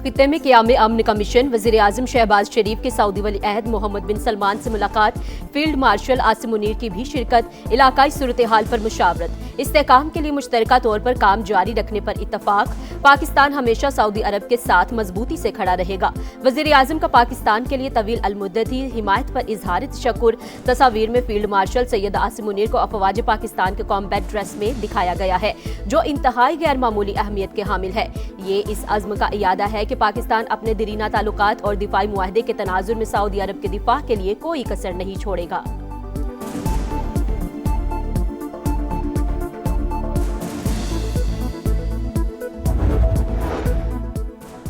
खत्े में क़याम अमन का मिशन, वज़ीर आज़म शहबाज शरीफ के सऊदी वली अहद मोहम्मद बिन सलमान से मुलाकात, फील्ड मार्शल आसिम मुनीर की भी शिरकत, इलाकाई सूरत हाल पर मुशावरत, इस्तेहकाम के लिए मुश्तरका तौर पर काम जारी रखने पर इत्तफाक। पाकिस्तान हमेशा सऊदी अरब के साथ मजबूती से खड़ा रहेगा। वज़ीर आज़म का पाकिस्तान के लिए तवील अलमुद्दती हिमायत पर इजहार तशक्कुर। तस्वीर में फील्ड मार्शल सैयद आसिम मुनीर को अफवाज पाकिस्तान के कॉम्बैट ड्रेस में दिखाया गया है, जो इंतहाई गैर मामूली अहमियत के हामिल है। ये इस अज़्म का इयादा है कि पाकिस्तान अपने दरीना ताल्लुकात और दिफाई मुआहदे के तनाजुर में सऊदी अरब के दिफा के लिए कोई कसर नहीं छोड़ेगा।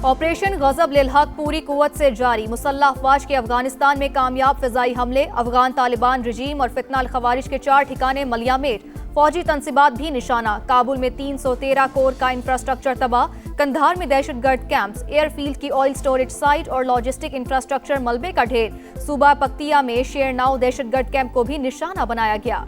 ऑपरेशन गज़ब लिल हक पूरी कुव्वत से जारी। मुसल्लह अफवाज के अफगानिस्तान में कामयाब फ़िज़ाई हमले, अफगान तालिबान रजीम और फितना अल खवारिज के 4 ठिकाने मलियामेट, फौजी तनसीबात भी निशाना। काबुल में 313 कोर का इंफ्रास्ट्रक्चर तबाह, कंधार में दहशतगर्द कैंप्स, एयरफील्ड की ऑयल स्टोरेज साइट और लॉजिस्टिक इंफ्रास्ट्रक्चर मलबे का ढेर। सूबा पक्तिया में शेरनाव दहशतगर्द कैंप को भी निशाना बनाया गया।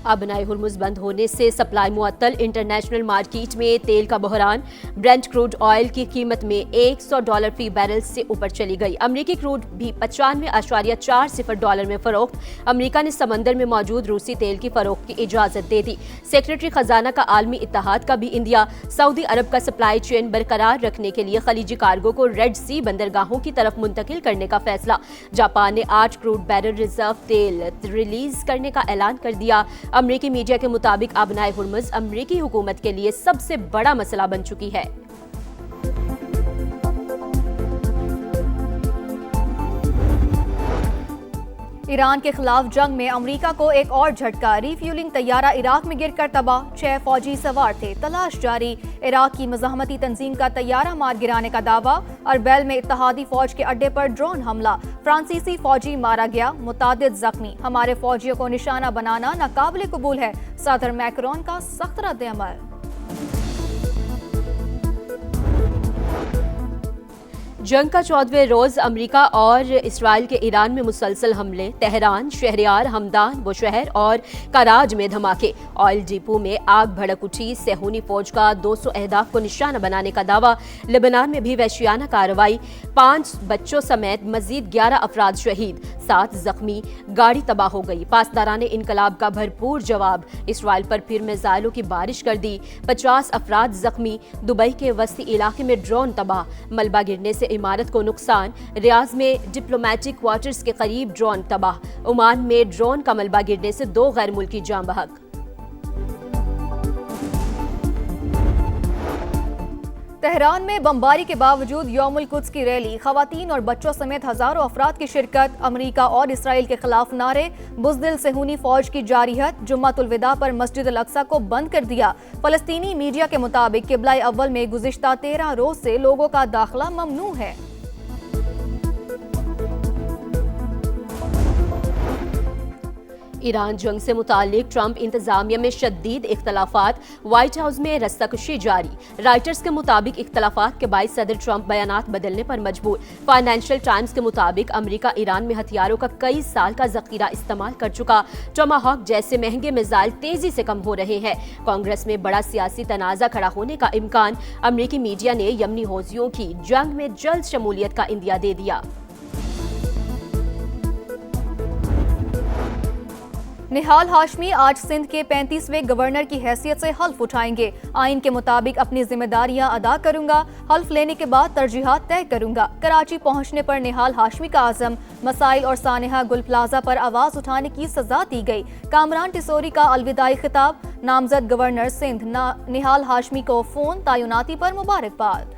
आबनाए हुर्मुज़ बंद होने से सप्लाई मुअत्तल, इंटरनेशनल मार्केट में तेल का बहरान। ब्रेंट क्रूड ऑयल की कीमत में $100 फी बैरल से ऊपर चली गई। अमरीकी क्रूड भी 95.40 डॉलर में फरोख्त। अमरीका ने समंदर में मौजूद रूसी तेल की फरोख्त की इजाज़त दे दी। सेक्रेटरी खजाना का आलमी इत्तेहाद का भी इंडिया सऊदी अरब का सप्लाई चेन बरकरार रखने के लिए खलीजी कार्गो को रेड सी बंदरगाहों की तरफ मुंतकिल करने का फैसला। जापान ने 8 क्रूड बैरल रिजर्व तेल रिलीज करने का ऐलान कर दिया। अमरीकी मीडिया के मुताबिक आबनाए हुर्मुज़ अमरीकी हुकूमत के लिए सबसे बड़ा मसला बन चुकी है। ईरान के खिलाफ जंग में अमरीका को एक और झटका। रीफ्यूलिंग तैयारा इराक में गिरकर तबाह, 6 फौजी सवार थे, तलाश जारी। इराक की मज़ाहमती तंजीम का तैयारा मार गिराने का दावा। अरबैल में इत्तहादी फौज के अड्डे पर ड्रोन हमला, फ्रांसीसी फौजी मारा गया, मुतादिद जख्मी। हमारे फौजियों को निशाना बनाना नाकाबिले कबूल है, सदर मैक्रोन का सख्त रद्द-ए-अमल। जंग का 14वें रोज अमरीका और इसराइल के ईरान में मुसलसल हमले। तेहरान, शहरयार, हमदान, बुशहर और कराज में धमाके। ऑयल डिपो में आग भड़क उठी। सेहूनी फौज का 200 अहदाफ को निशाना बनाने का दावा। लेबनान में भी वहशियाना कार्रवाई। 5 बच्चों समेत मजीद 11 अफराद शहीद, 7 जख्मी। गाड़ी तबाह हो गई। पासदाराने इनकलाब का भरपूर जवाब। इसराइल पर फिर मिसाइलों की बारिश कर दी। 50 अफराद जख्मी। दुबई के वस्ती इलाके में ड्रोन तबाह। मलबा गिरने से इमारत को नुकसान। रियाज में डिप्लोमेटिक क्वार्टर्स के करीब ड्रोन तबाह। ओमान में ड्रोन का मलबा गिरने से 2 गैर मुल्की जान बहक। तेहरान में बमबारी के बावजूद यौमुल कुद्स की रैली, खवातीन और बच्चों समेत हजारों अफराद की शिरकत। अमरीका और इसराइल के खिलाफ नारे। बुज़दिल सेहूनी फौज की जारियत। जुम्मतुल विदा पर मस्जिद अल अक्सा को बंद कर दिया। फलस्तीनी मीडिया के मुताबिक किबला अव्वल में गुज़िश्ता 13 रोज से लोगों का दाखिला ममनू है। ईरान जंग से मुतालिक ट्रंप इंतजामिया में शदीद इख्तलाफात। व्हाइट हाउस में रस्साकशी जारी। राइटर्स के मुताबिक इख्तलाफात के बाइस सदर ट्रंप बयानात बदलने पर मजबूर। फाइनेंशियल टाइम्स के मुताबिक अमरीका ईरान में हथियारों का कई साल का जखीरा इस्तेमाल कर चुका। टोमाहॉक जैसे महंगे मिसाइल तेजी से कम हो रहे हैं। कांग्रेस में बड़ा सियासी तनाज़ा खड़ा होने का इम्कान। अमरीकी मीडिया ने यमनी हौजियों की जंग में जल्द शमूलियत का इंदिया दे दिया। निहाल हाशमी आज सिंध के 35वें गवर्नर की हैसियत से हल्फ उठाएंगे। आइन के मुताबिक अपनी जिम्मेदारियां अदा करूंगा, हल्फ लेने के बाद तरजीहात तय करूंगा। कराची पहुंचने पर निहाल हाशमी का आज़म। मसाइल और सानेहा गुल प्लाजा पर आवाज उठाने की सजा दी गई। कामरान टिसोरी का अलविदाई खिताब। नामजद गवर्नर सिंध निहाल हाशमी को फोन तैनाती पर मुबारकबाद।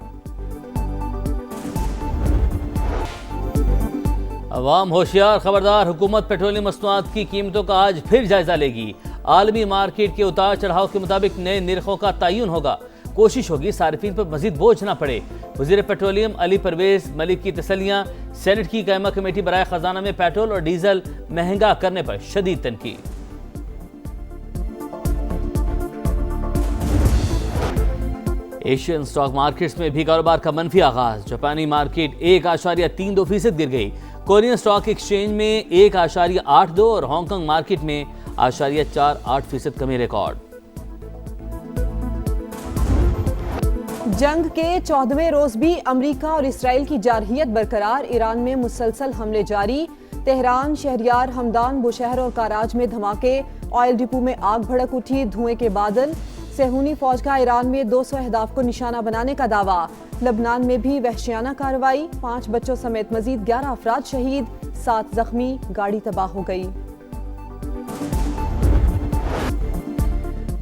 अवाम होशियार, खबरदार, हुकूमत पेट्रोलियम मसनूआत की कीमतों का आज फिर जायजा लेगी। आलमी मार्केट के उतार चढ़ाव के मुताबिक नए निर्खों का तयन होगा। कोशिश होगी सार्फिन पर मजीद बोझ न पड़े। वज़ीर पेट्रोलियम अली परवेज मलिक की तसलियां। सेनेट की कायमा कमेटी बराए खजाना में पेट्रोल और डीजल महंगा करने पर शदीद तनकीद। एशियन स्टॉक मार्केट्स में भी कारोबार का मनफी आगाज। जापानी मार्केट 1.32% गिर गई। कोरियन स्टॉक एक्सचेंज में 1.82 और हांगकांग मार्केट में 0.48% कमी रिकॉर्ड। जंग के 14वें रोज भी अमेरिका और इसराइल की जारहियत बरकरार, ईरान में मुसलसल हमले जारी। तेहरान, शहरियार, हमदान, बुशहर और कराज में धमाके, ऑयल डिपो में आग भड़क उठी, धुएं के बादल। सेहूनी फौज का ईरान में 200 अहदाफ को निशाना बनाने का दावा। लबनान में भी वहशियाना कार्रवाई, 5 बच्चों समेत मजीद 11 अफराद शहीद, 7 जख्मी, गाड़ी तबाह हो गई।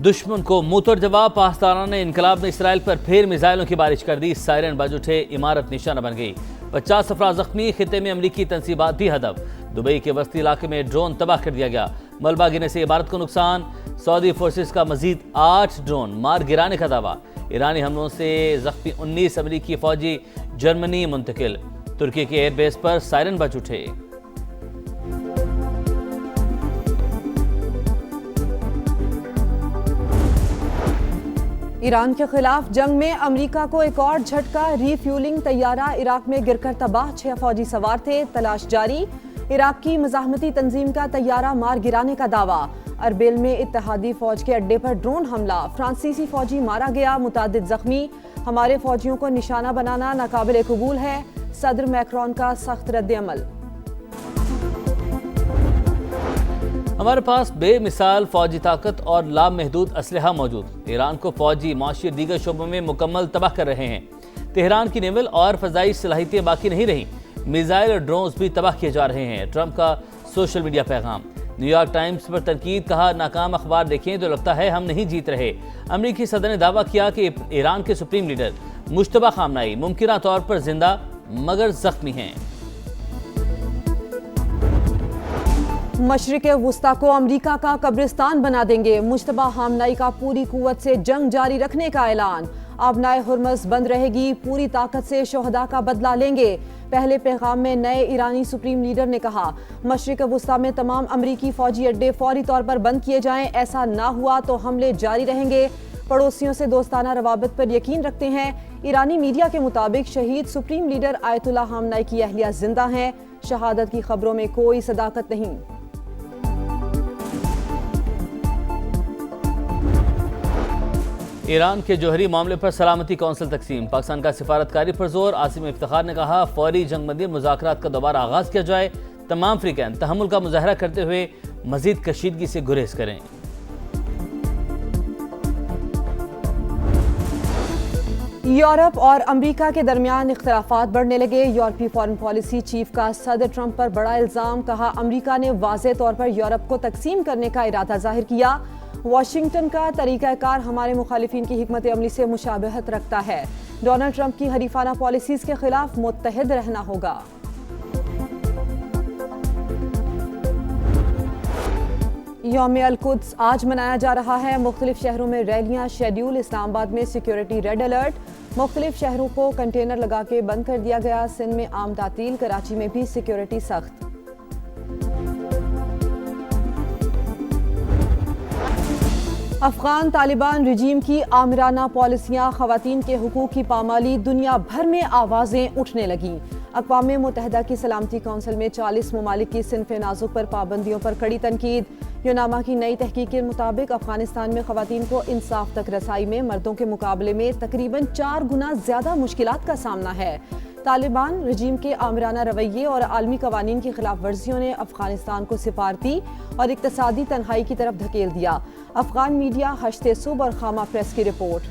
दुश्मन को मुंहतोड़ जवाब, पाकिस्तान ने इनकलाब ने इसराइल पर फिर मिसाइलों की बारिश कर दी। सायरन बज उठे, इमारत निशाना बन गई, 50 अफराद जख्मी। खिते में अमरीकी तंसीबात भी हदफ, दुबई के वस्ती इलाके में ड्रोन तबाह कर दिया गया। मलबा गिरने से इमारत को नुकसान। सऊदी फोर्सेस का मजीद 8 ड्रोन मार गिराने का दावा। ईरानी हमलों से जख्मी 19 अमरीकी फौजी जर्मनी मुंतकिल। तुर्की के एयरबेस पर सायरन बज उठे। ईरान के खिलाफ जंग में अमेरिका को एक और झटका, रीफ्यूलिंग तैयारा इराक में गिरकर तबाह, 6 फौजी सवार थे, तलाश जारी। इराक की मज़ाहमती तंजीम का तैयारा मार गिराने का दावा। अरबिल में इत्तेहादी फौज के अड्डे पर ड्रोन हमला, फ्रांसीसी फौजी मारा गया, मुतादिद जख्मी। हमारे फौजियों को निशाना बनाना नाकाबिल कबूल है, सदर मैक्रोन का सख्त रद्द-ए-अमल। हमारे पास बेमिसाल फौजी ताकत और लामहदूद असलहा मौजूद। ईरान को फौजी, माशी और दीगर शोबों में मुकम्मल तबाह कर रहे हैं। तेहरान की नेवल और फजाई सलाहियतें बाकी नहीं रहीं, मिसाइल और ड्रोन्स भी तबाह किए जा रहे हैं। ट्रंप का सोशल मीडिया पैगाम। न्यूयॉर्क टाइम्स पर तनकीद, कहा नाकाम अखबार देखें तो लगता है हम नहीं जीत रहे। अमरीकी सदर ने दावा किया कि ईरान के सुप्रीम लीडर मुश्तबा खामनाई मुमकिना तौर पर जिंदा मगर जख्मी हैं। मशरिक़ वुस्ता को अमरीका का कब्रिस्तान बना देंगे, मुश्तबा खामनाई का पूरी कुव्वत से जंग जारी रखने का ऐलान। आबनाए हुर्मज़ बंद रहेगी, पूरी ताकत से शोहदा का बदला लेंगे। पहले पैगाम में नए ईरानी सुप्रीम लीडर ने कहा, मशरिक़ वुस्ता में तमाम अमरीकी फौजी अड्डे फौरी तौर पर बंद किए जाएं, ऐसा ना हुआ तो हमले जारी रहेंगे। पड़ोसियों से दोस्ताना रवाबत पर यकीन रखते हैं। ईरानी मीडिया के मुताबिक शहीद सुप्रीम लीडर आयतुल्लाह खामनाई की अहलिया जिंदा हैं, शहादत की खबरों में कोई सदाकत नहीं। ईरान के जौहरी मामले पर सलामती कौंसिल तकसीम, पाकिस्तान का सिफारतकारी पर जोर। आसिम इफ्तिखार ने कहा, फौरी जंगबंदी मुज़ाकरात का दोबारा आगाज किया जाए। तमाम अफ्रीकन तहम्मुल का मुजाहरा करते हुए मजीद कशीदगी से गुरेज करें। यूरोप और अमेरिका के दरमियान इख्तिलाफात बढ़ने लगे। यूरोपीय फॉरेन पॉलिसी चीफ का सदर ट्रंप पर बड़ा इल्जाम, कहा अमेरिका ने वाज़ेह तौर पर यूरोप को तकसीम करने का इरादा जाहिर किया। वाशिंगटन का तरीक़ाकार हमारे मुखालिफिन की हिकमत अमली से मुशाबहत रखता है। डोनाल्ड ट्रंप की हरीफाना पॉलिसीज के खिलाफ मुत्तहिद रहना होगा। यौम अल-कुद्स आज मनाया जा रहा है। मुख्तलिफ शहरों में रैलियां शेड्यूल। इस्लामाबाद में सिक्योरिटी रेड अलर्ट। मुख्तलिफ शहरों को कंटेनर लगा के बंद कर दिया गया। सिंध में आम तातील, कराची में भी सिक्योरिटी सख्त। अफगान तालिबान रजीम की आमिराना पॉलिसियां, खवातीन के हुकूक की पामाली, दुनिया भर में आवाज़ें उठने लगीं। अक़वाम मुत्तहिदा की सलामती कौंसिल में 40 ममालिक की सिनफ़े नाजुक पर पाबंदियों पर कड़ी तनकीद। यूनामा की नई तहकीक के मुताबिक अफगानिस्तान में खवातीन को इंसाफ तक रसाई में मर्दों के मुकाबले में तकरीबन 4 गुना ज़्यादा मुश्किलात का सामना है। तालिबान रजीम के आमिराना रवैये और आलमी कवानीन की खिलाफ वर्जियों ने अफगानिस्तान को सिफारती और इक्तसादी तन्हाई की तरफ धकेल दिया। अफगान मीडिया, हश्ते सुब और खामा प्रेस की रिपोर्ट।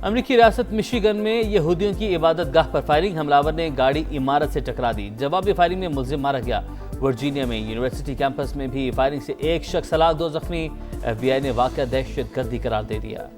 अमरीकी रियासत मिशिगन में यहूदियों की इबादत गाह पर फायरिंग, हमलावर ने गाड़ी इमारत से टकरा दी। जवाबी फायरिंग में मुलजिम मारा गया। वर्जीनिया में यूनिवर्सिटी कैंपस में भी फायरिंग से 1 शख्स हलाक, 2 जख्मी। FBI ने वाक़या दहशतगर्दी करार दे दिया।